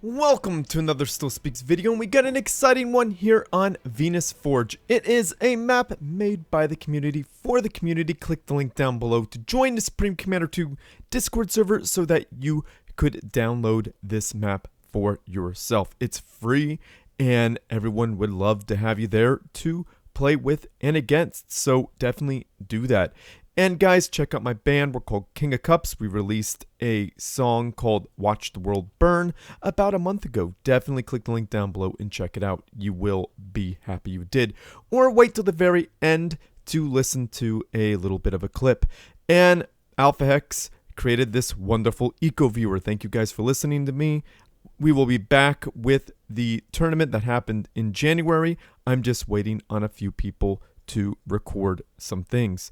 Welcome to another Still Speaks video, and we got an exciting one here on Venus Forge. It is a map made by the community for the community. Click the link down below to join the Supreme Commander 2 Discord server so that you could download this map for yourself. It's free, and everyone would love to have you there to play with and against, so definitely do that. And guys, check out my band. We're called King of Cups. We released a song called Watch the World Burn about a month ago. Definitely click the link down below and check it out. You will be happy you did. Or wait till the very end to listen to a little bit of a clip. And Alpha Hex created this wonderful eco viewer. Thank you guys for listening to me. We will be back with the tournament that happened in January. I'm just waiting on a few people to record some things.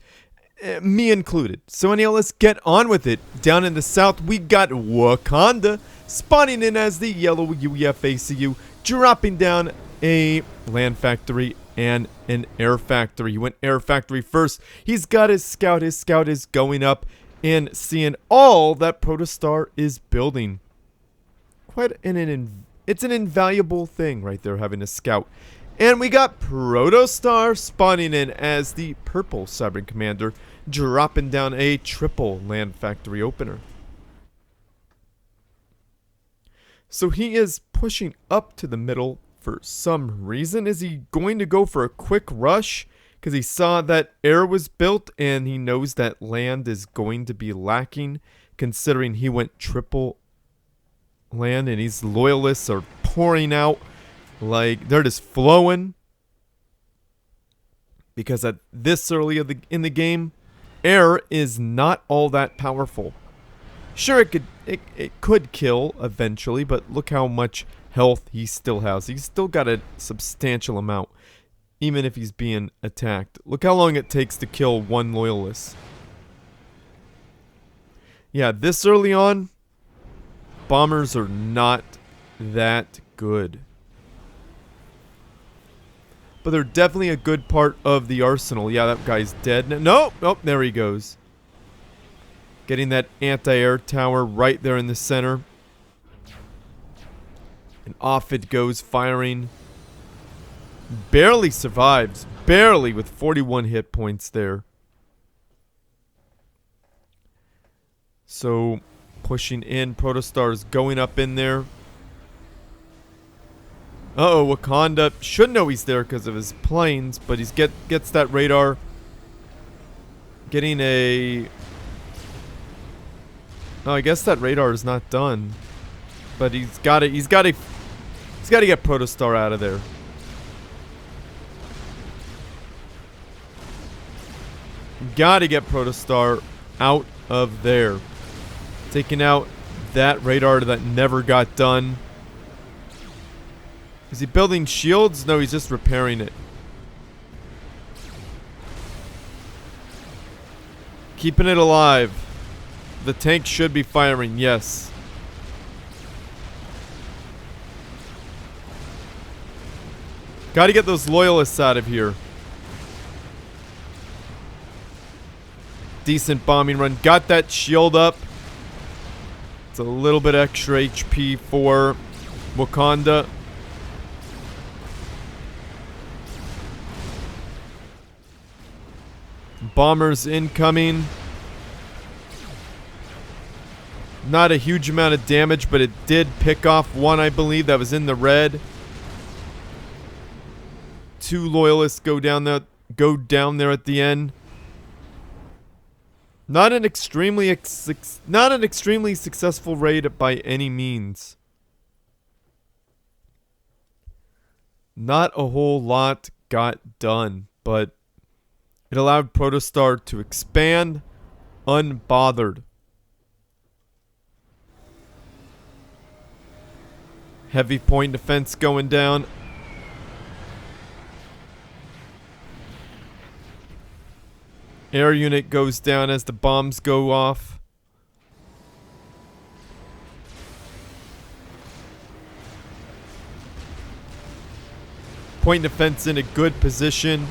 Me included. So anyhow, let's get on with it. Down in the south, we got Wakanda spawning in as the yellow UEFACU, dropping down a land factory and an air factory. He went air factory first. He's got his scout. His scout is going up and seeing all that ProtOS.tar is building. It's an invaluable thing right there, having a scout. And we got ProtOS.tar spawning in as the purple Cyber Commander, dropping down a triple land factory opener. So he is pushing up to the middle for some reason. Is he going to go for a quick rush? Because he saw that air was built and he knows that land is going to be lacking, considering he went triple land and his loyalists are pouring out. Like, they're just flowing. Because at this early in the game, air is not all that powerful. Sure, it could kill eventually, but look how much health he still has. He's still got a substantial amount, even if he's being attacked. Look how long it takes to kill one loyalist. Yeah, this early on, bombers are not that good. But they're definitely a good part of the arsenal. Yeah, that guy's dead. No, oh, there he goes. Getting that anti-air tower right there in the center. And off it goes, firing. Barely survives. Barely, with 41 hit points there. So, pushing in. ProtOS.tar is going up in there. Uh-oh, Wakanda should know he's there because of his planes, but he gets that radar. Getting a... Oh, I guess that radar is not done. But he's got to get ProtOS.tar out of there. Got to get ProtOS.tar out of there. Taking out that radar that never got done. Is he building shields? No, he's just repairing it. Keeping it alive. The tank should be firing, yes. Gotta get those loyalists out of here. Decent bombing run. Got that shield up. It's a little bit extra HP for Wakanda. Bombers incoming. Not a huge amount of damage, but it did pick off one, I believe, that was in the red. Two loyalists go down there at the end. Not an extremely successful raid by any means. Not a whole lot got done, but it allowed ProtOS.tar to expand unbothered. Heavy point defense going down. Air unit goes down as the bombs go off. Point defense in a good position.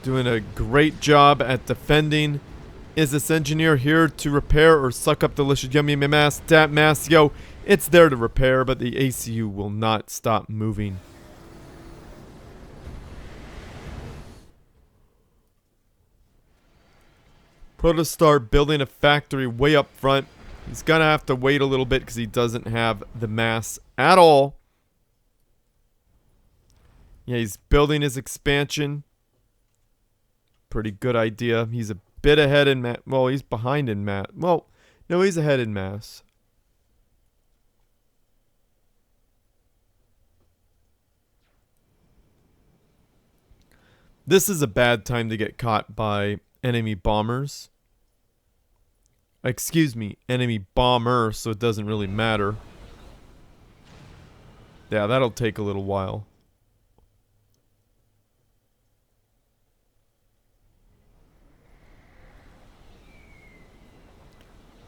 Doing a great job at defending Is this engineer here to repair or suck up delicious yummy mass? Dat mass, yo, it's there to repair, but the ACU will not stop moving. ProtOS.tar building a factory way up front. He's gonna have to wait a little bit because he doesn't have the mass at all. Yeah, he's building his expansion. Pretty good idea. He's a bit ahead in mass. Well, he's behind in mass. Well, no, he's ahead in mass. This is a bad time to get caught by enemy bombers. Excuse me, enemy bomber, so it doesn't really matter. Yeah, that'll take a little while.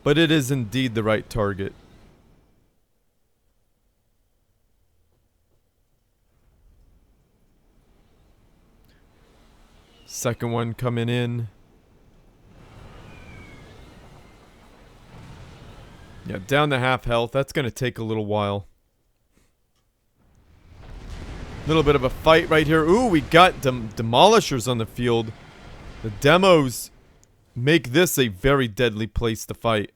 But it is indeed the right target. Second one coming in. Yeah, down to half health. That's going to take a little while. Little bit of a fight right here. Ooh, we got demolishers on the field. The demos make this a very deadly place to fight.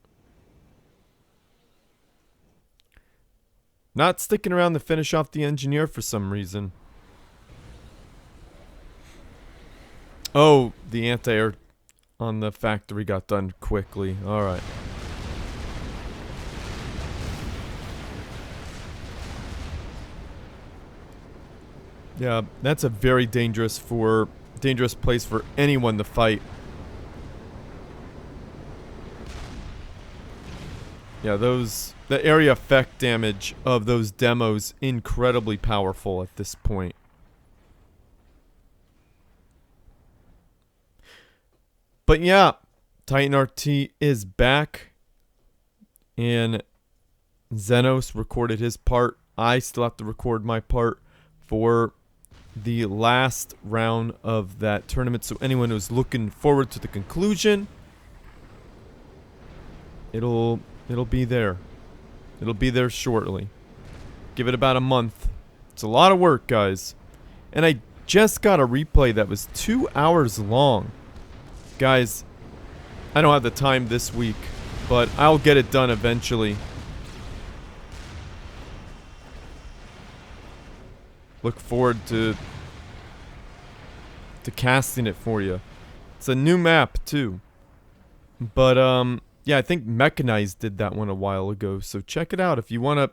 Not sticking around to finish off the engineer for some reason. Oh, the anti-air on the factory got done quickly. Alright. Yeah, that's a very dangerous place for anyone to fight. Yeah, the area effect damage of those demos incredibly powerful at this point. But yeah, Titan RT is back, and Xenos recorded his part. I still have to record my part for the last round of that tournament. So anyone who's looking forward to the conclusion, it'll be there. It'll be there shortly. Give it about a month. It's a lot of work, guys. And I just got a replay that was 2 hours long. Guys, I don't have the time this week, but I'll get it done eventually. Look forward to casting it for you. It's a new map too. But yeah, I think Mechanized did that one a while ago. So check it out if you wanna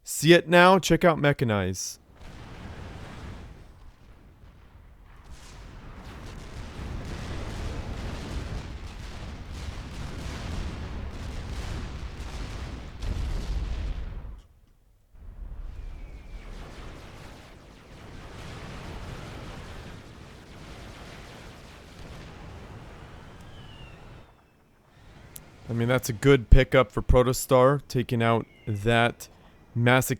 see it now. Check out Mechanized. I mean, that's a good pickup for ProtOS.tar, taking out that mass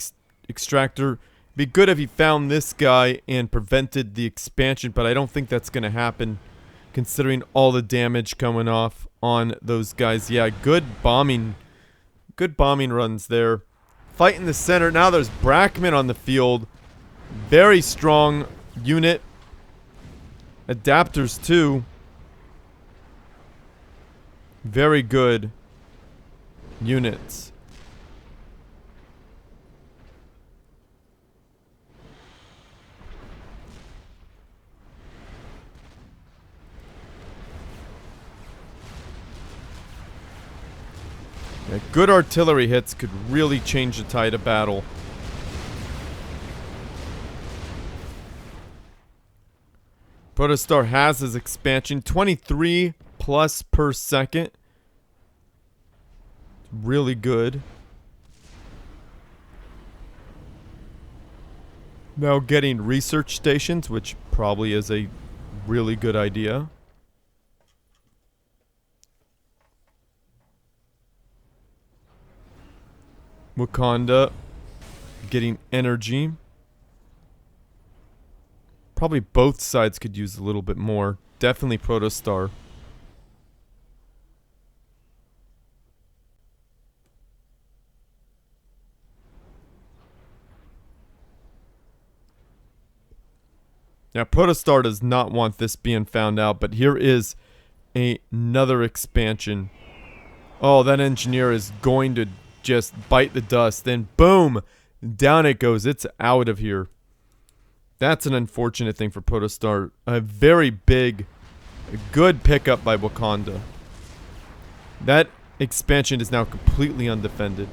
extractor. Be good if he found this guy and prevented the expansion, but I don't think that's going to happen, considering all the damage coming off on those guys. Yeah, good bombing runs there. Fight in the center. Now there's Brackman on the field. Very strong unit. Adapters too. Very good units. Yeah, good artillery hits could really change the tide of battle. ProtOS.tar has his expansion 23 plus per second. Really good. Now getting research stations, which probably is a really good idea. Wakanda getting energy. Probably both sides could use a little bit more. Definitely ProtOS.tar. Now, ProtOS.tar does not want this being found out, but here is another expansion. Oh, that engineer is going to just bite the dust. Then, boom! Down it goes. It's out of here. That's an unfortunate thing for ProtOS.tar. A very big, good pickup by Wakanda. That expansion is now completely undefended.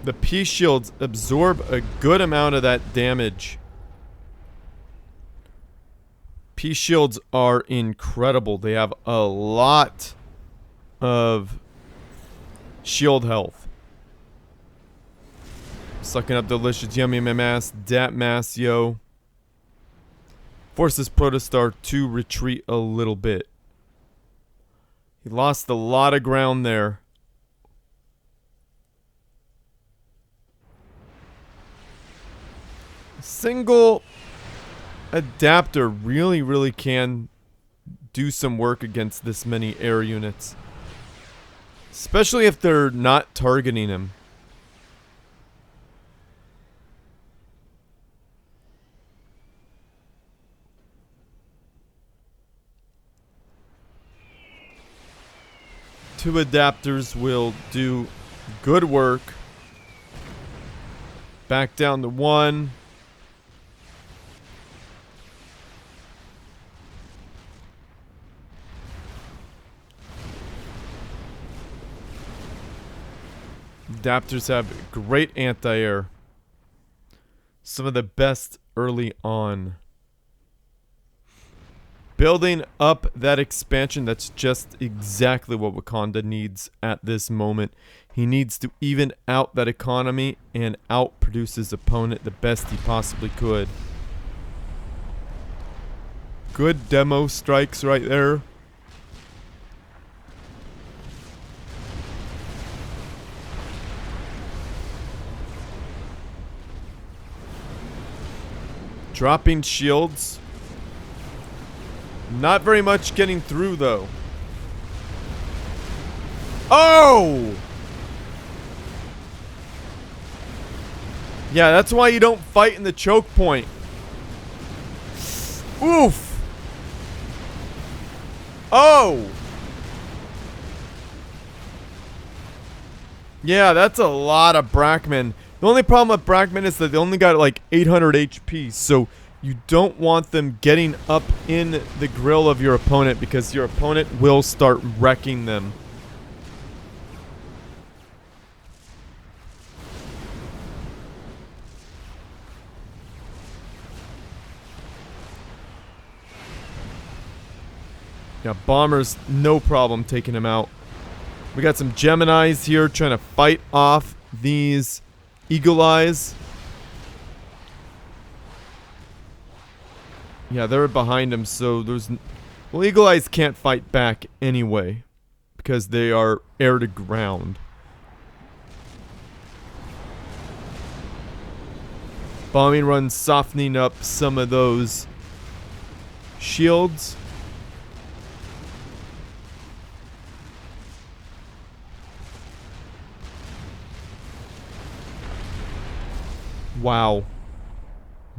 The P shields absorb a good amount of that damage. P shields are incredible. They have a lot of shield health. Sucking up delicious yummy mass, dat mass, yo. Forces ProtOS.tar to retreat a little bit. He lost a lot of ground there. Single adapter really can do some work against this many air units. Especially if they're not targeting him. Two adapters will do good work. Back down to one. Adapters have great anti-air. Some of the best early on. Building up that expansion, that's just exactly what Wakanda needs at this moment. He needs to even out that economy and outproduce his opponent the best he possibly could. Good demo strikes right there. Dropping shields. Not very much getting through, though. Oh! Yeah, that's why you don't fight in the choke point. Oof! Oh! Yeah, that's a lot of Brackman. The only problem with Brackman is that they only got like 800 HP, so you don't want them getting up in the grill of your opponent because your opponent will start wrecking them. Yeah, bombers, no problem taking him out. We got some Geminis here trying to fight off these Eagle Eyes. Yeah, they're behind him, so there's... Well, Eagle Eyes can't fight back anyway, because they are air to ground. Bombing run softening up some of those shields. Wow.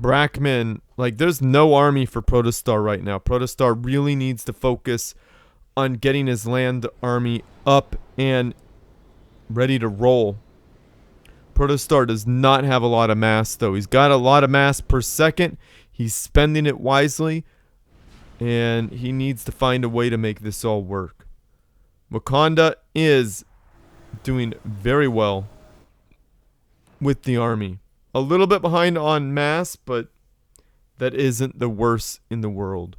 Brackman, like, there's no army for ProtOS.tar right now. ProtOS.tar really needs to focus on getting his land army up and ready to roll. ProtOS.tar does not have a lot of mass, though. He's got a lot of mass per second. He's spending it wisely. And he needs to find a way to make this all work. Wakanda is doing very well with the army. A little bit behind on mass, but that isn't the worst in the world.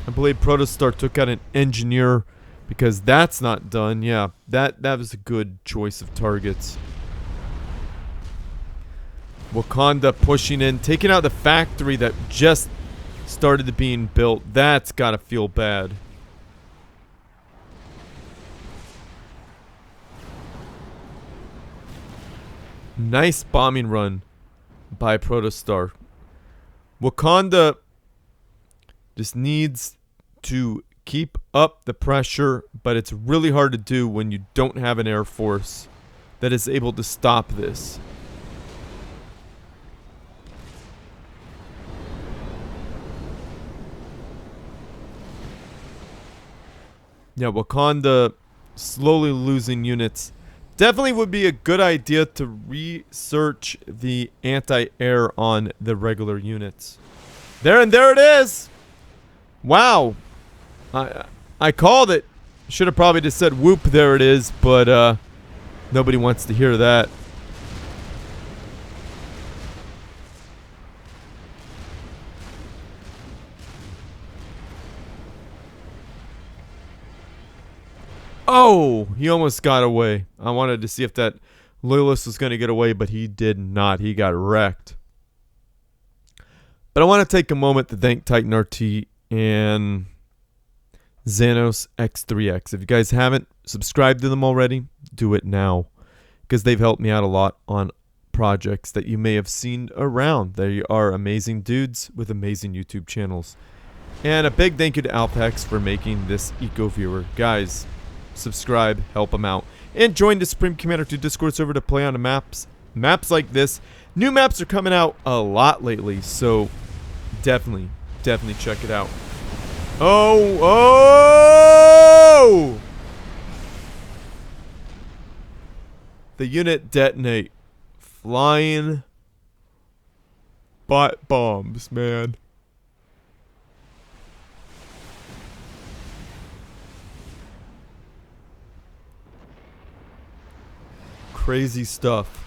I believe ProtOS.tar took out an engineer because that's not done. Yeah, that was a good choice of targets. Wakanda pushing in, taking out the factory that just started being built. That's gotta feel bad. Nice bombing run by ProtOS.tar. Wakanda just needs to keep up the pressure, but it's really hard to do when you don't have an air force that is able to stop this. Yeah, Wakanda slowly losing units. Definitely would be a good idea to research the anti-air on the regular units. There it is! Wow. I called it. Should have probably just said whoop, there it is, but nobody wants to hear that. Oh, he almost got away. I wanted to see if that loyalist was going to get away, but he did not. He got wrecked. But I want to take a moment to thank Titan RT and Xanos X3X. If you guys haven't subscribed to them already, do it now, because they've helped me out a lot on projects that you may have seen around. They are amazing dudes with amazing YouTube channels. And a big thank you to Alpex for making this eco viewer. Guys, subscribe, help them out, and join the Supreme Commander 2 Discord server to play on the maps like this. New maps are coming out a lot lately, so definitely check it out. Oh! The unit detonate. Flying bot bombs, man. Crazy stuff.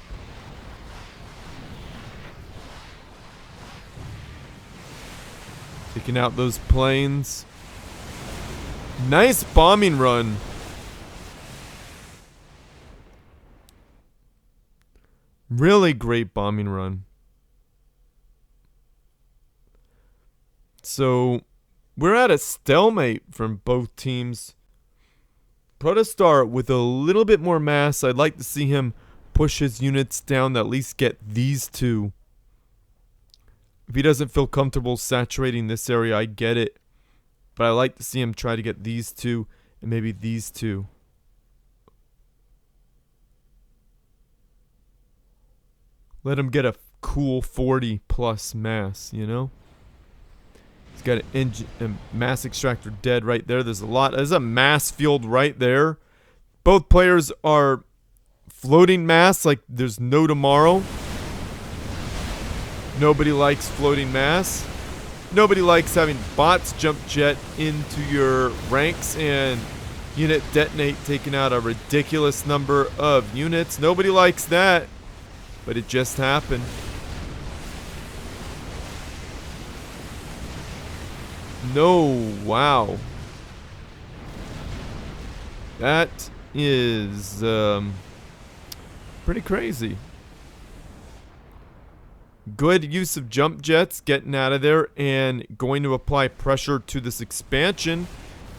Taking out those planes. Nice bombing run. Really great bombing run. So, we're at a stalemate from both teams. ProtOS.tar with a little bit more mass. I'd like to see him push his units down to at least get these two. If he doesn't feel comfortable saturating this area, I get it. But I like to see him try to get these two and maybe these two. Let him get a cool 40 plus mass, you know? He's got a mass extractor dead right there. There's a mass field right there. Both players are floating mass like there's no tomorrow. Nobody likes floating mass. Nobody likes having bots jump jet into your ranks and unit detonate, taking out a ridiculous number of units. Nobody likes that, but it just happened. No, wow. That is pretty crazy. Good use of jump jets, getting out of there and going to apply pressure to this expansion.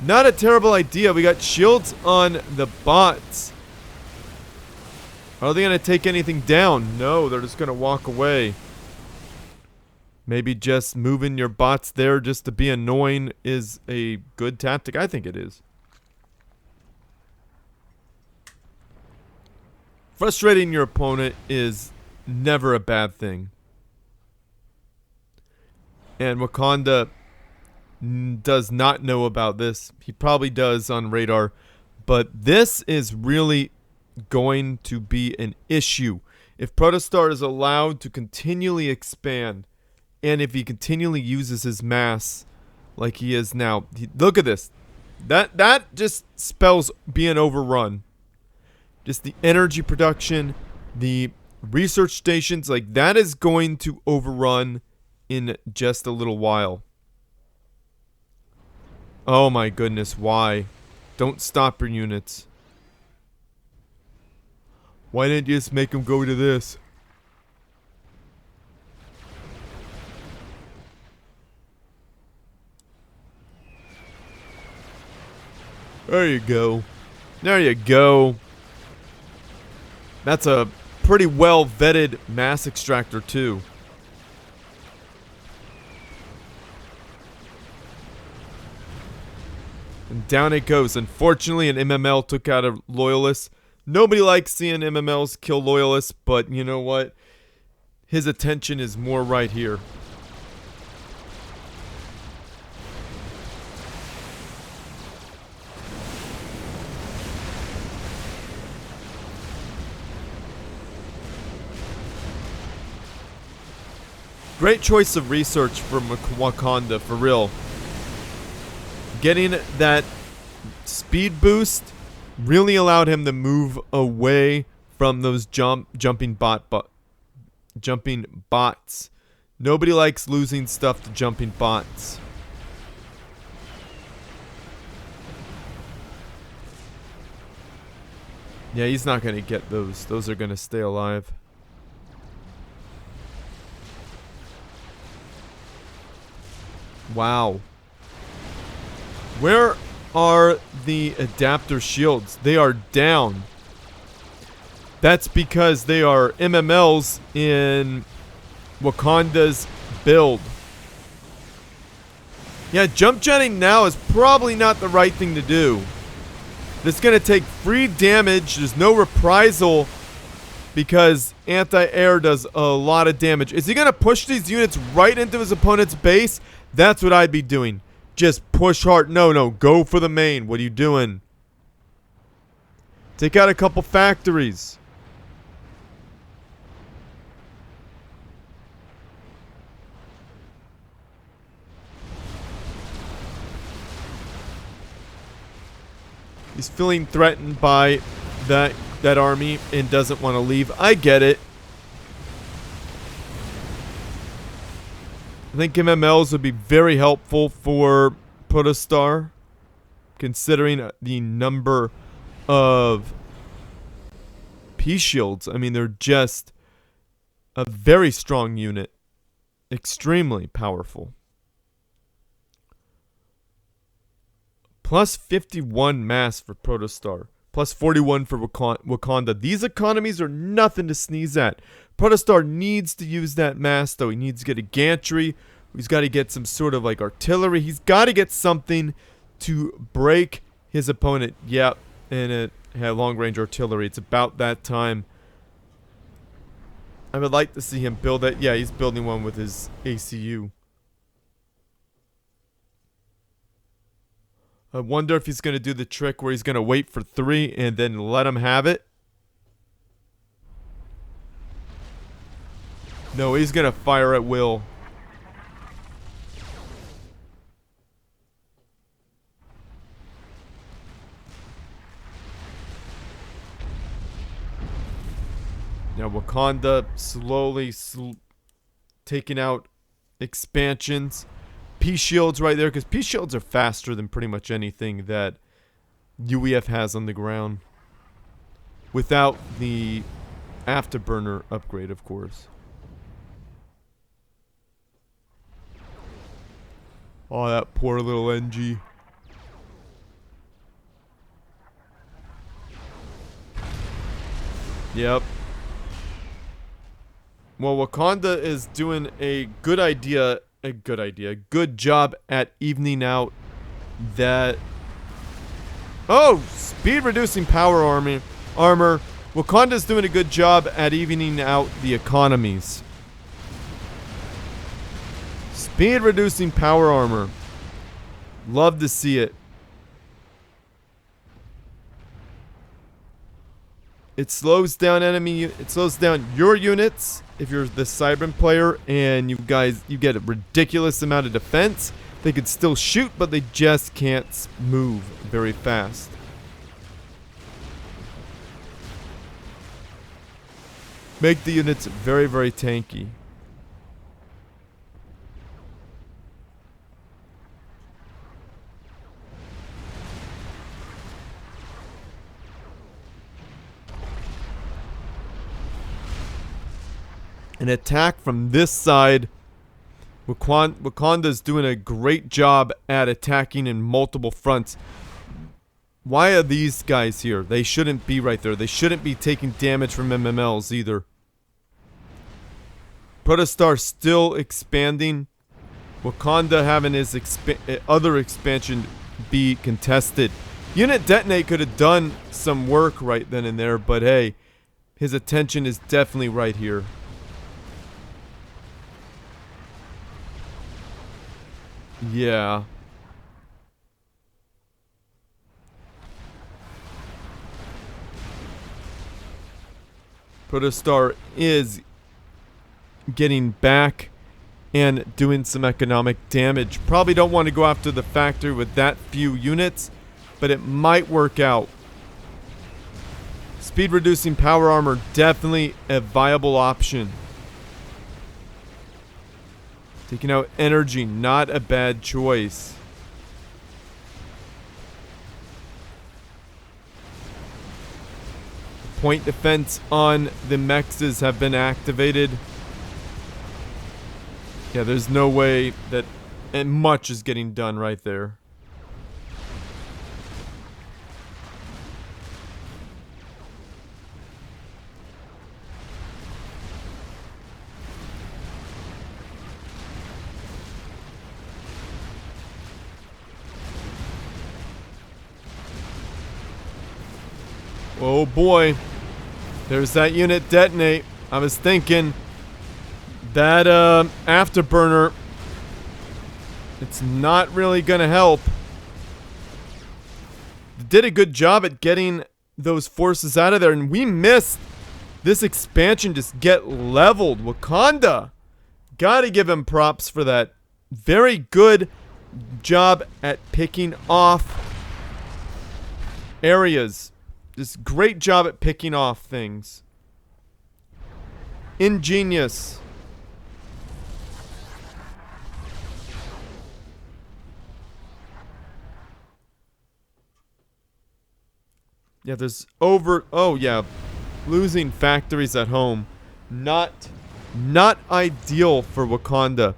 Not a terrible idea. We got shields on the bots. Are they going to take anything down? No, they're just going to walk away. Maybe just moving your bots there just to be annoying is a good tactic. I think it is. Frustrating your opponent is never a bad thing. And Wakanda does not know about this. He probably does on radar. But this is really going to be an issue. If ProtOS.tar is allowed to continually expand, and if he continually uses his mass like he is now. Look at this. That just spells being overrun. Just the energy production, the research stations, like that is going to overrun in just a little while. Oh my goodness, why? Don't stop your units. Why didn't you just make them go to this? There you go. There you go. That's a pretty well vetted mass extractor too. And down it goes. Unfortunately, an MML took out a loyalist. Nobody likes seeing MMLs kill loyalists, but you know what? His attention is more right here. Great choice of research from Wakanda, for real. Getting that speed boost really allowed him to move away from those jumping bots. Nobody likes losing stuff to jumping bots. Yeah, he's not gonna get those. Those are gonna stay alive. Wow. Where are the adapter shields? They are down. That's because they are MMLs in Wakanda's build. Yeah, jump jetting now is probably not the right thing to do. It's going to take free damage. There's no reprisal because anti-air does a lot of damage. Is he going to push these units right into his opponent's base? That's what I'd be doing. Just push hard. No, go for the main. What are you doing? Take out a couple factories. He's feeling threatened by that army and doesn't want to leave. I get it. I think MMLs would be very helpful for ProtOS.tar, considering the number of P shields. I mean, they're just a very strong unit. Extremely powerful. Plus 51 mass for ProtOS.tar. Plus 41 for Wakanda. These economies are nothing to sneeze at. ProtOS.tar needs to use that mass, though. He needs to get a gantry. He's got to get some sort of like artillery. He's got to get something to break his opponent. Yep, and it had long-range artillery. It's about that time. I would like to see him build it. Yeah, he's building one with his ACU. I wonder if he's going to do the trick where he's going to wait for 3 and then let him have it. No, he's going to fire at will. Now Wakanda slowly taking out expansions. P-shields right there, because P-shields are faster than pretty much anything that UEF has on the ground. Without the afterburner upgrade, of course. Oh, that poor little NG. Yep. Well, Wakanda is doing a good job at evening out that... Oh! Speed reducing power armor. Wakanda's doing a good job at evening out the economies. Speed reducing power armor. Love to see it. It slows down it slows down your units if you're the Cybran player, and you get a ridiculous amount of defense. They could still shoot, but they just can't move very fast. Make the units very, very tanky. An attack from this side. Wakanda's doing a great job at attacking in multiple fronts. Why are these guys here? They shouldn't be right there. They shouldn't be taking damage from MMLs either. ProtOS.tar still expanding. Wakanda having his other expansion be contested. Unit Detonate could have done some work right then and there, but hey, his attention is definitely right here. Yeah. ProtOS.tar is getting back and doing some economic damage. Probably don't want to go after the factory with that few units, but it might work out. Speed reducing power armor, definitely a viable option. Taking out energy, not a bad choice. Point defense on the mexes have been activated. Yeah, there's no way that much is getting done right there. Oh boy. There's that unit detonate. I was thinking that afterburner, it's not really gonna help. Did a good job at getting those forces out of there, and we missed this expansion. Just get leveled. Wakanda, gotta give him props for that. Very good job at picking off areas. Just great job at picking off things. Ingenious. Yeah, there's oh yeah, losing factories at home. Not ideal for Wakanda.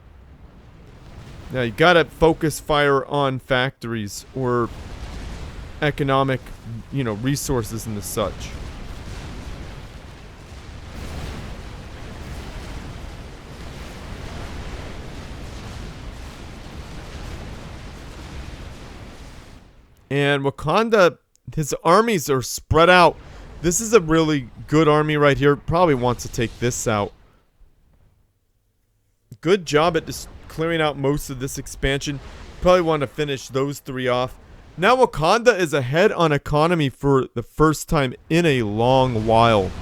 Yeah, you gotta focus fire on factories or economic, resources and the such. And Wakanda, his armies are spread out. This is a really good army right here. Probably wants to take this out. Good job at just clearing out most of this expansion. Probably want to finish those three off. Now Wakanda is ahead on economy for the first time in a long while.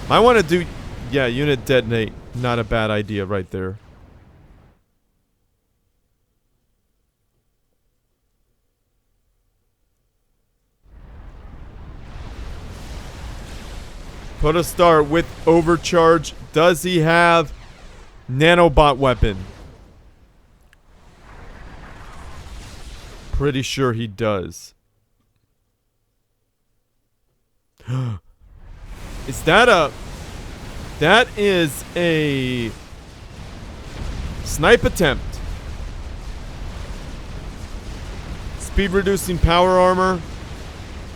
I want to do, yeah, unit detonate. Not a bad idea right there. ProtOS.tar with overcharge. Does he have nanobot weapon? Pretty sure he does. Is that a... That is a... snipe attempt. Speed reducing power armor.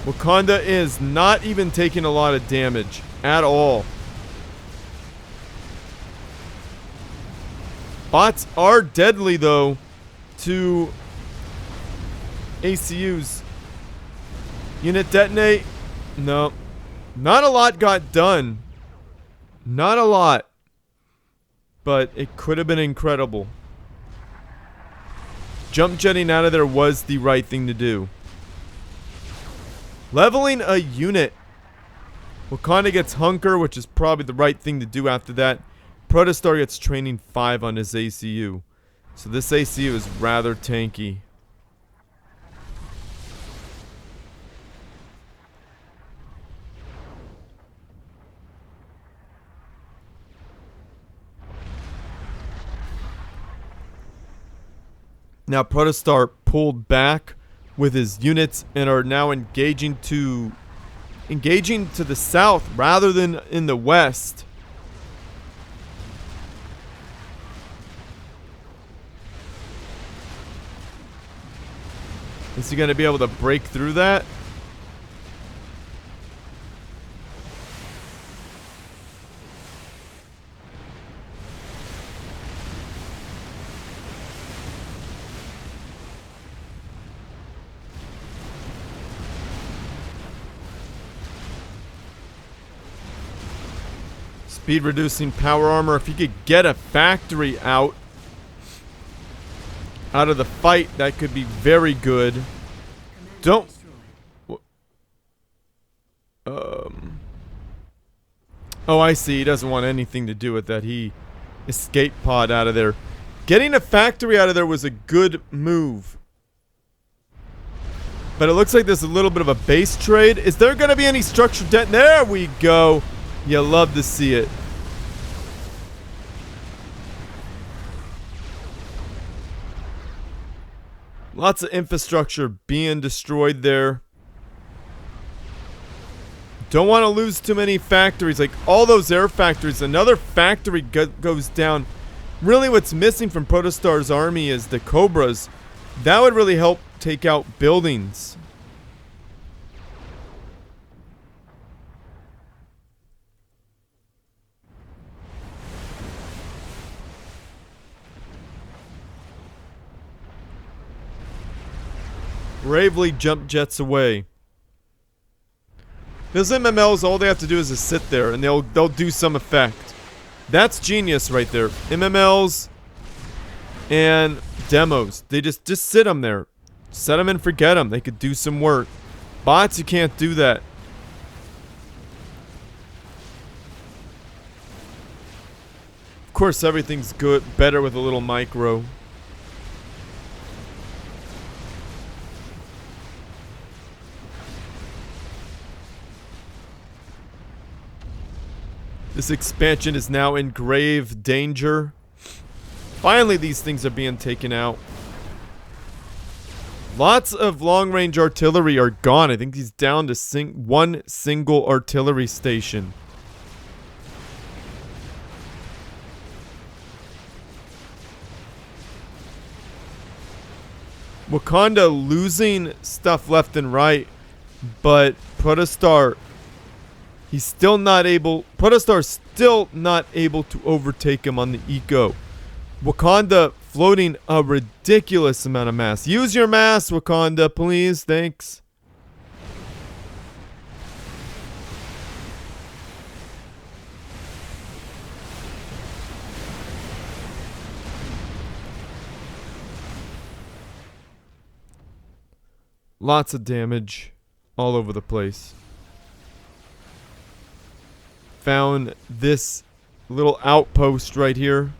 Wakanda is not even taking a lot of damage at all. Bots are deadly though to ACUs. Unit detonate. No. Not a lot got done. Not a lot. But it could have been incredible. Jump jetting out of there was the right thing to do. Leveling a unit. Wakanda gets Hunker, which is probably the right thing to do after that. ProtOS.tar gets training 5 on his ACU. So this ACU is rather tanky. Now ProtOS.tar pulled back with his units and are now engaging to the south rather than in the west. Is he going to be able to break through that? Speed reducing power armor. If you could get a factory out of the fight, that could be very good. Don't. Oh, I see. He doesn't want anything to do with that. He escape pod out of there. Getting a factory out of there was a good move. But it looks like there's a little bit of a base trade. Is there going to be any structured debt? There we go. You love to see it. Lots of infrastructure being destroyed there. Don't want to lose too many factories. Like all those air factories. Another factory goes down. Really what's missing from ProtOS.tar's army is the Cobras. That would really help take out buildings. Bravely jump jets away. Those MMLs, all they have to do is just sit there and they'll do some effect. That's genius right there. MMLs and demos. They just sit them there. Set them and forget them. They could do some work. Bots, you can't do that. Of course, everything's good, better with a little micro. This expansion is now in grave danger. Finally, these things are being taken out. Lots of long-range artillery are gone. I think he's down to one single artillery station. Wakanda losing stuff left and right, but ProtOS.tar, he's still not able. ProtOS.tar's still not able to overtake him on the eco. Wakanda floating a ridiculous amount of mass. Use your mass, Wakanda, please. Thanks. Lots of damage all over the place. Found this little outpost right here.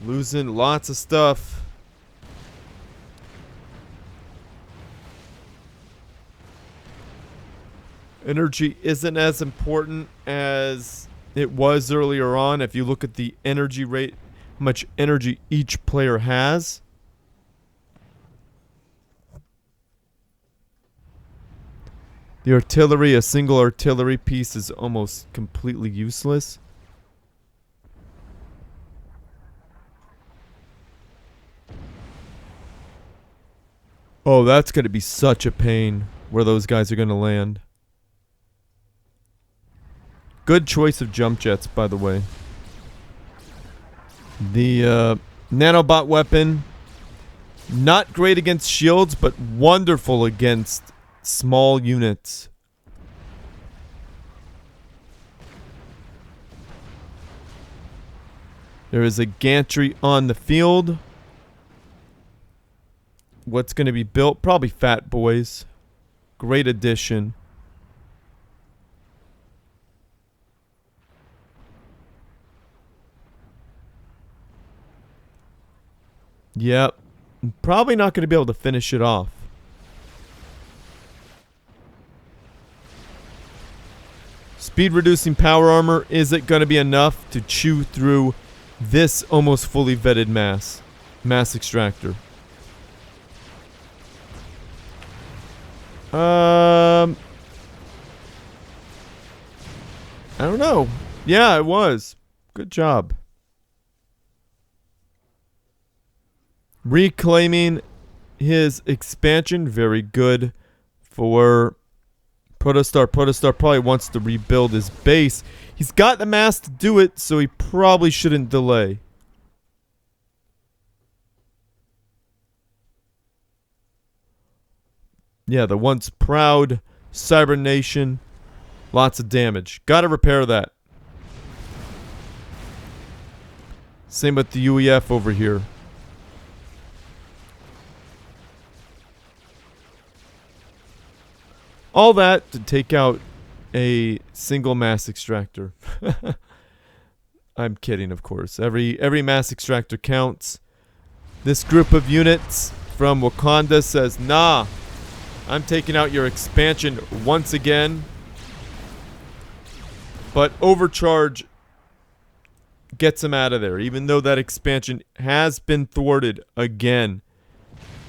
Losing lots of stuff. Energy isn't as important as it was earlier on. If you look at the energy rate, how much energy each player has. The artillery, a single artillery piece is almost completely useless. Oh, that's going to be such a pain where those guys are going to land. Good choice of jump jets, by the way. The nanobot weapon, not great against shields, but wonderful against small units. There is a gantry on the field. What's going to be built? Probably Fat Boys. Great addition. Yep. Probably not going to be able to finish it off. Speed reducing power armor. Is it going to be enough to chew through this almost fully vetted mass extractor? I don't know. Yeah, it was. Good job. Reclaiming his expansion. Very good for ProtOS.tar. ProtOS.tar probably wants to rebuild his base. He's got the mass to do it, so he probably shouldn't delay. Yeah, the once proud Cyber Nation. Lots of damage. Gotta repair that. Same with the UEF over here. All that to take out a single mass extractor. I'm kidding, of course. Every mass extractor counts. This group of units from Wakanda says, nah, I'm taking out your expansion once again. But Overcharge gets him out of there, even though that expansion has been thwarted again.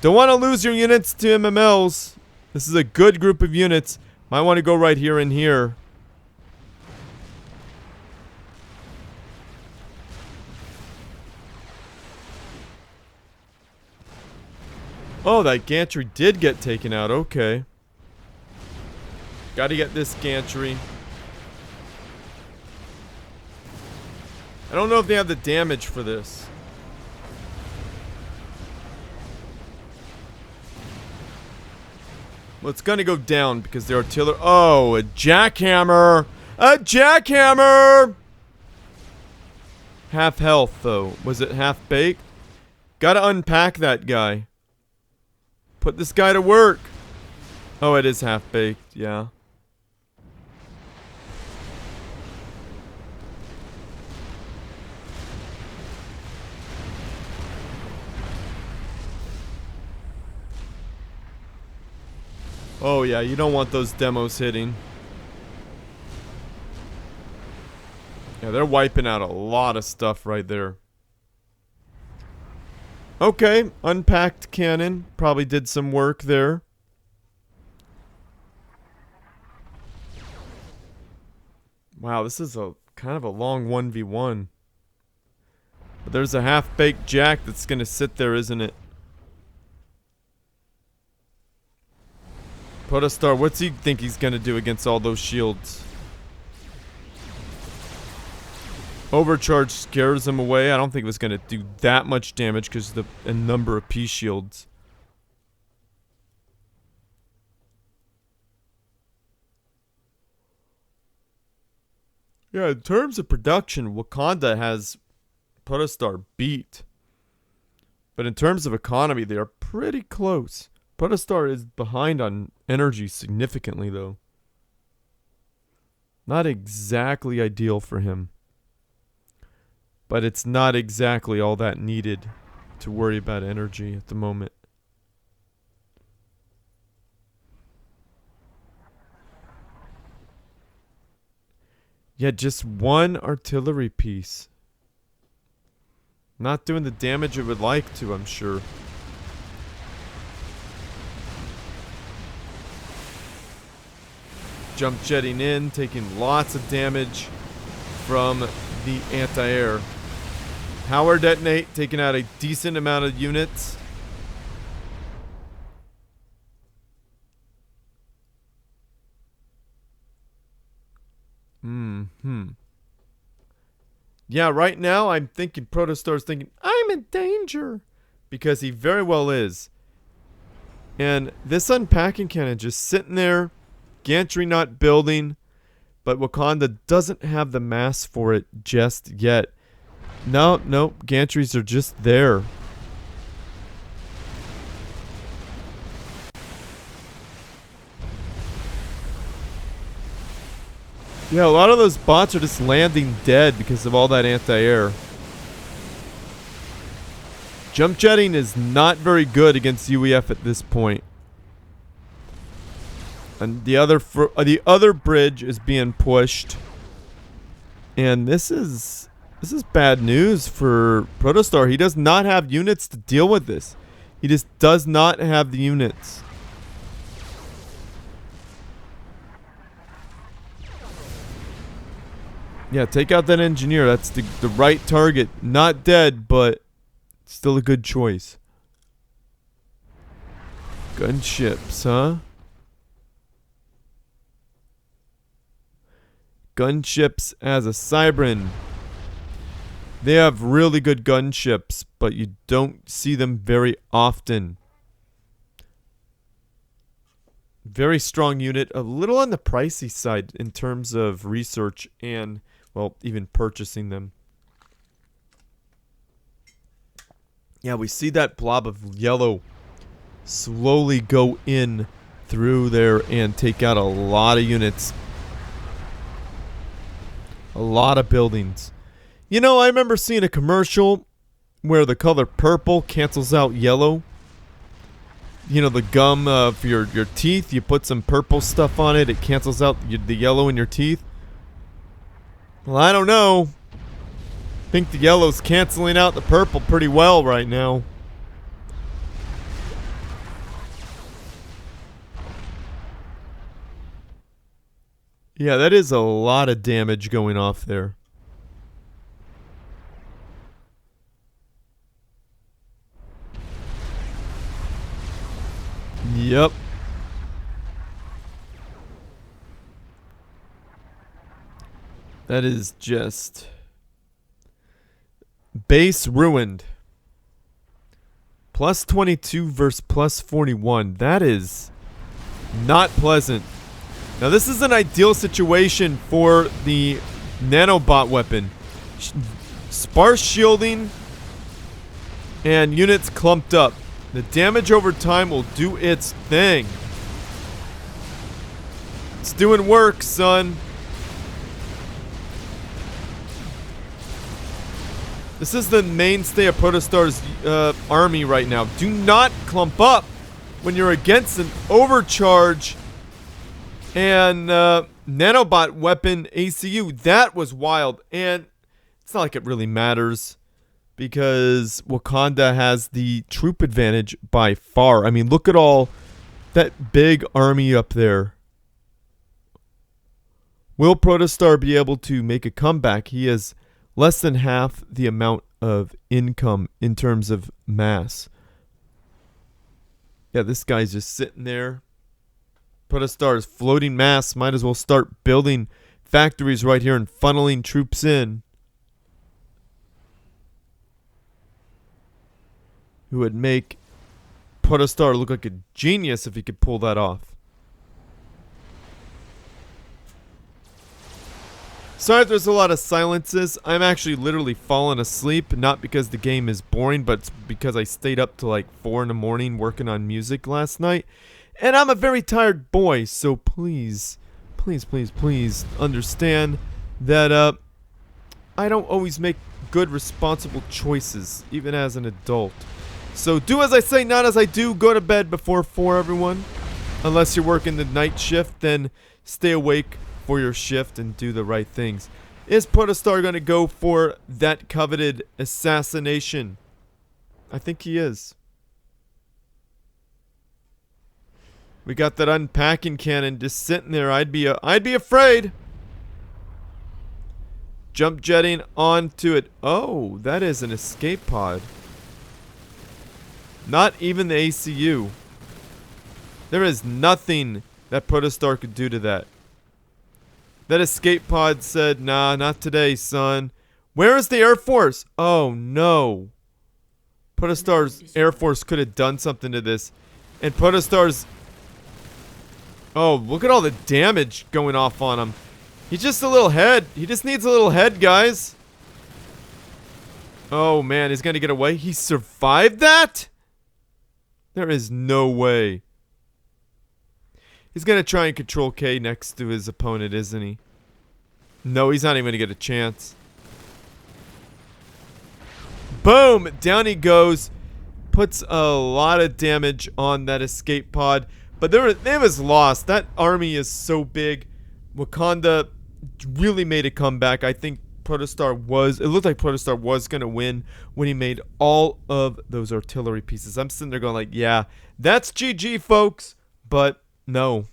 Don't want to lose your units to MMLs. This is a good group of units. Might want to go right here and here. Oh, that gantry did get taken out. Okay. Gotta get this gantry. I don't know if they have the damage for this. Well, it's gonna go down because the artillery... Oh, a jackhammer! A jackhammer! Half health, though. Was it half baked? Gotta unpack that guy. Put this guy to work. Oh, it is half baked, yeah. Oh yeah, you don't want those demos hitting. Yeah, they're wiping out a lot of stuff right there. Okay, unpacked cannon. Probably did some work there. Wow, this is a kind of a long 1v1. But there's a half-baked jack that's gonna sit there, isn't it? ProtOS.tar, what's he think he's gonna do against all those shields? Overcharge scares him away. I don't think it was gonna do that much damage because of the number of P shields. Yeah, in terms of production, Wakanda has ProtOS.tar beat. But in terms of economy, they are pretty close. ProtOS.tar is behind on energy significantly, though. Not exactly ideal for him. But it's not exactly all that needed to worry about energy at the moment. Yeah, just one artillery piece. Not doing the damage it would like to, I'm sure. Jump jetting in, taking lots of damage from the anti-air. Power detonate, taking out a decent amount of units. Yeah, right now I'm thinking ProtOS.tar's thinking, I'm in danger. Because he very well is. And this unpacking cannon just sitting there. Gantry not building. But Wakanda doesn't have the mass for it just yet. No, gantries are just there. Yeah, a lot of those bots are just landing dead because of all that anti-air. Jump jetting is not very good against UEF at this point. And the other bridge is being pushed. And this is bad news for ProtOS.tar. He does not have units to deal with this. He just does not have the units. Yeah, take out that engineer. That's the right target. Not dead, but still a good choice. Gunships, huh? Gunships as a Cybran. They have really good gunships, but you don't see them very often. Very strong unit, a little on the pricey side in terms of research and, well, even purchasing them. Yeah, we see that blob of yellow slowly go in through there and take out a lot of units. A lot of buildings. You know, I remember seeing a commercial where the color purple cancels out yellow. You know, the gum for your teeth, you put some purple stuff on it, it cancels out the yellow in your teeth. Well, I don't know. I think the yellow's canceling out the purple pretty well right now. Yeah, that is a lot of damage going off there. Yep. That is just base ruined. Plus 22 versus plus 41. That is not pleasant. Now this is an ideal situation for the nanobot weapon. Sparse shielding and units clumped up. The damage over time will do its thing. It's doing work, son. This is the mainstay of ProtOS.tar's army right now. Do not clump up when you're against an overcharge and nanobot weapon ACU. That was wild. And it's not like it really matters because Wakanda has the troop advantage by far. I mean, look at all that big army up there. Will ProtOS.tar be able to make a comeback? He has less than half the amount of income in terms of mass. Yeah, this guy's just sitting there. ProtOS.tar's floating mass. Might as well start building factories right here and funneling troops in. Who would make ProtOS.tar look like a genius if he could pull that off. Sorry if there's a lot of silences. I'm actually literally falling asleep. Not because the game is boring, but it's because I stayed up till like 4 in the morning working on music last night. And I'm a very tired boy, so please, please, please, please understand that I don't always make good, responsible choices, even as an adult. So do as I say, not as I do. Go to bed before 4, everyone. Unless you're working the night shift, then stay awake for your shift and do the right things. Is ProtOS.tar going to go for that coveted assassination? I think he is. We got that unpacking cannon just sitting there. I'd be afraid. Jump jetting onto it. Oh, that is an escape pod. Not even the ACU. There is nothing that ProtOS.tar could do to that. That escape pod said, nah, not today, son. Where is the Air Force? Oh, no. ProtOS.tar's Air Force could have done something to this. And ProtOS.tar's... Oh, look at all the damage going off on him. He's just a little head. He just needs a little head, guys. Oh, man, he's going to get away. He survived that? There is no way. He's going to try and control K next to his opponent, isn't he? No, he's not even going to get a chance. Boom! Down he goes. Puts a lot of damage on that escape pod. But it was lost. That army is so big. Wakanda really made a comeback. I think ProtOS.tar was... It looked like ProtOS.tar was going to win when he made all of those artillery pieces. I'm sitting there going like, yeah, that's GG, folks. But... no,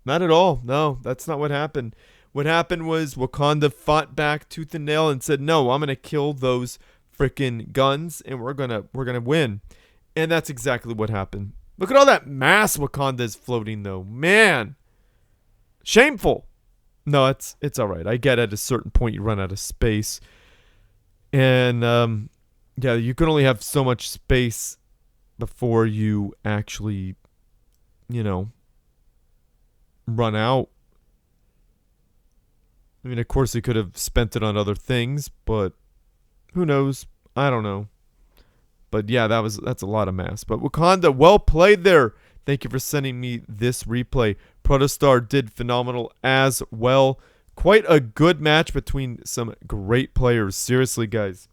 not at all. No, that's not what happened. What happened was Wakanda fought back tooth and nail and said, no, I'm going to kill those freaking guns and we're going to win. And that's exactly what happened. Look at all that mass Wakanda is floating, though. Man. Shameful. No, it's all right. I get at a certain point you run out of space. And, yeah, you can only have so much space before you actually, you know, run out. I mean, of course, they could have spent it on other things, but who knows? I don't know. But yeah, that's a lot of mass. But Wakanda, well played there. Thank you for sending me this replay. ProtOS.tar did phenomenal as well. Quite a good match between some great players. Seriously, guys.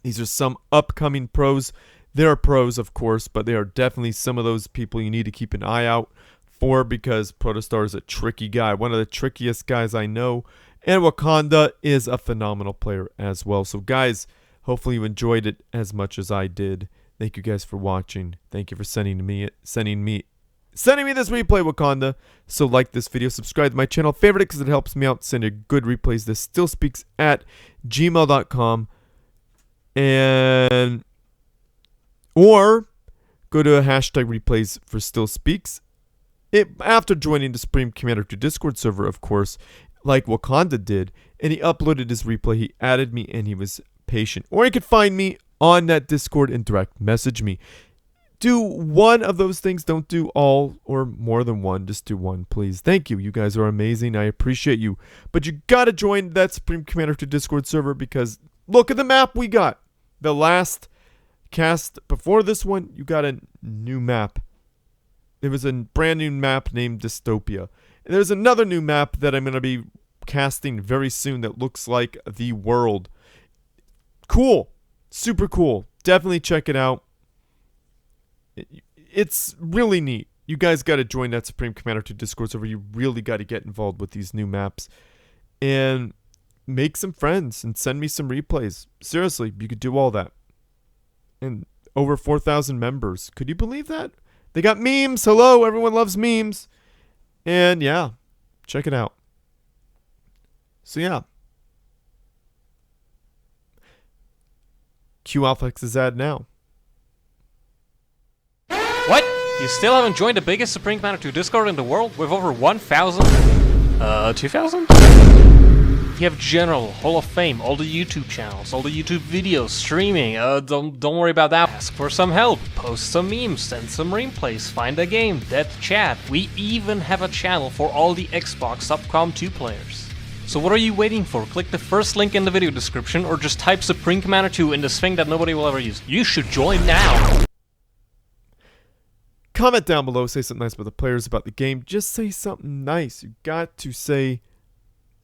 These are some upcoming pros. There are pros, of course, but they are definitely some of those people you need to keep an eye out for, because ProtOS.tar is a tricky guy. One of the trickiest guys I know. And Wakanda is a phenomenal player as well. So, guys, hopefully you enjoyed it as much as I did. Thank you guys for watching. Thank you for sending me this replay, Wakanda. So like this video, subscribe to my channel, favorite it because it helps me out. Send you good replays. This still speaks at gmail.com. And or go to hashtag replays for still speaks. After joining the Supreme Commander 2 Discord server, of course, like Wakanda did, and he uploaded his replay, he added me, and he was patient. Or you could find me on that Discord and direct message me. Do one of those things. Don't do all or more than one. Just do one, please. Thank you. You guys are amazing. I appreciate you. But you got to join that Supreme Commander 2 Discord server, because look at the map we got. The last cast before this one, you got a new map. There was a brand new map named Dystopia. And there's another new map that I'm going to be casting very soon that looks like the world. Cool. Super cool. Definitely check it out. It's really neat. You guys got to join that Supreme Commander 2 Discord server. You really got to get involved with these new maps. And make some friends and send me some replays. Seriously, you could do all that. And over 4,000 members. Could you believe that? They got memes. Hello, everyone loves memes. And yeah, check it out. So yeah. Cue Alphex's ad now. What? You still haven't joined the biggest Supreme Commander 2 Discord in the world with over 1,000? 2,000? You have General, Hall of Fame, all the YouTube channels, all the YouTube videos, streaming. Don't worry about that. Ask for some help, post some memes, send some replays, find a game, death chat. We even have a channel for all the Xbox Subcom 2 players. So what are you waiting for? Click the first link in the video description, or just type Supreme Commander 2 in this thing that nobody will ever use. You should join now! Comment down below, say something nice about the players, about the game. Just say something nice. You got to say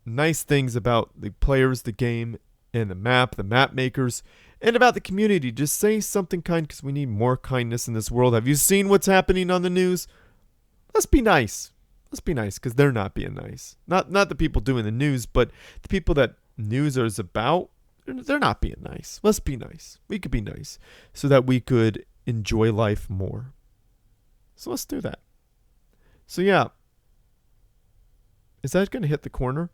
nice things about the players, the game, and the map makers, and about the community. Just say something kind, because we need more kindness in this world. Have you seen what's happening on the news? Let's be nice. Let's be nice, because they're not being nice. Not the people doing the news, but the people that news is about, they're not being nice. Let's be nice. We could be nice so that we could enjoy life more. So let's do that. So yeah. Is that going to hit the corner?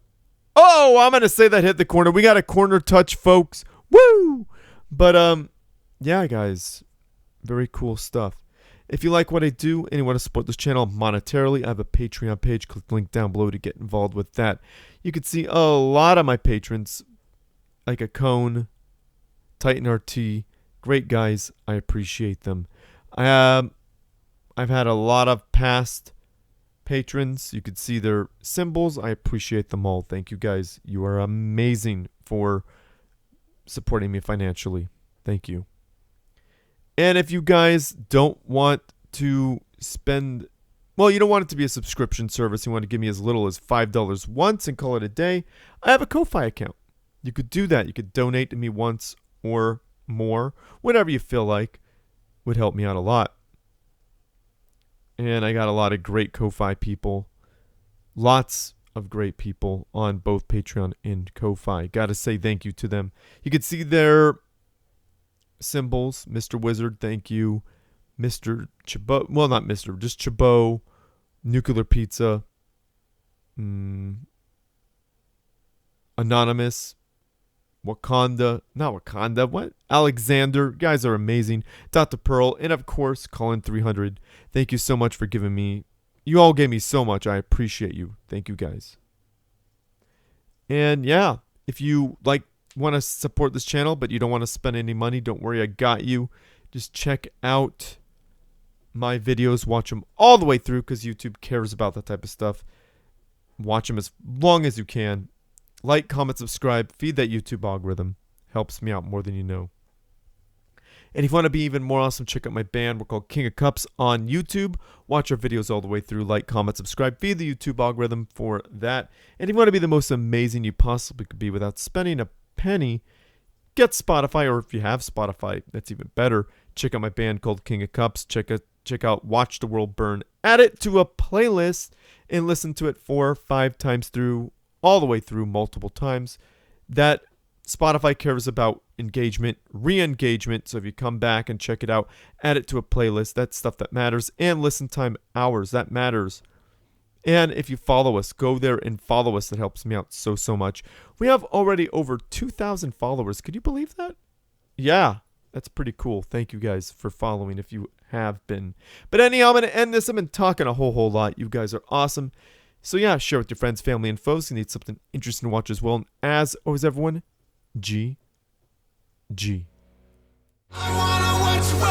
Oh, I'm going to say that hit the corner. We got a corner touch, folks. Woo! But, yeah, guys. Very cool stuff. If you like what I do and you want to support this channel monetarily, I have a Patreon page. Click the link down below to get involved with that. You can see a lot of my patrons, like a Cone, Titan RT. Great guys. I appreciate them. I've had a lot of past patrons. You could see their symbols. I appreciate them all. Thank you, guys. You are amazing for supporting me financially. Thank you. And if you guys don't want to spend, well, you don't want it to be a subscription service. You want to give me as little as $5 once and call it a day. I have a Ko-Fi account. You could do that. You could donate to me once or more. Whatever you feel like would help me out a lot. And I got a lot of great Ko-Fi people. Lots of great people on both Patreon and Ko-Fi. Gotta say thank you to them. You can see their symbols. Mr. Wizard, thank you. Mr. Chabot, well, not Mr., just Chabot. Nuclear Pizza. Anonymous. Wakanda, not Wakanda, what? Alexander, you guys are amazing. Dr. Pearl, and of course, Colin 300. Thank you so much for giving me, you all gave me so much. I appreciate you. Thank you guys. And yeah, if you want to support this channel, but you don't want to spend any money, don't worry, I got you. Just check out my videos, watch them all the way through because YouTube cares about that type of stuff. Watch them as long as you can. Like, comment, subscribe, feed that YouTube algorithm. Helps me out more than you know. And if you want to be even more awesome, check out my band. We're called King of Cups on YouTube. Watch our videos all the way through. Like, comment, subscribe, feed the YouTube algorithm for that. And if you want to be the most amazing you possibly could be without spending a penny, get Spotify, or if you have Spotify, that's even better. Check out my band called King of Cups. Check out Watch the World Burn. Add it to a playlist and listen to it 4 or 5 times through, all the way through, multiple times. That Spotify cares about engagement, re-engagement. So if you come back and check it out, add it to a playlist. That's stuff that matters. And listen time hours, that matters. And if you follow us, go there and follow us. That helps me out so much. We have already over 2,000 followers. Could you believe that? Yeah, that's pretty cool. Thank you guys for following if you have been. But anyhow, I'm going to end this. I've been talking a whole lot. You guys are awesome. So yeah, share with your friends, family, and foes who need something interesting to watch as well. And as always, everyone, G. I wanna watch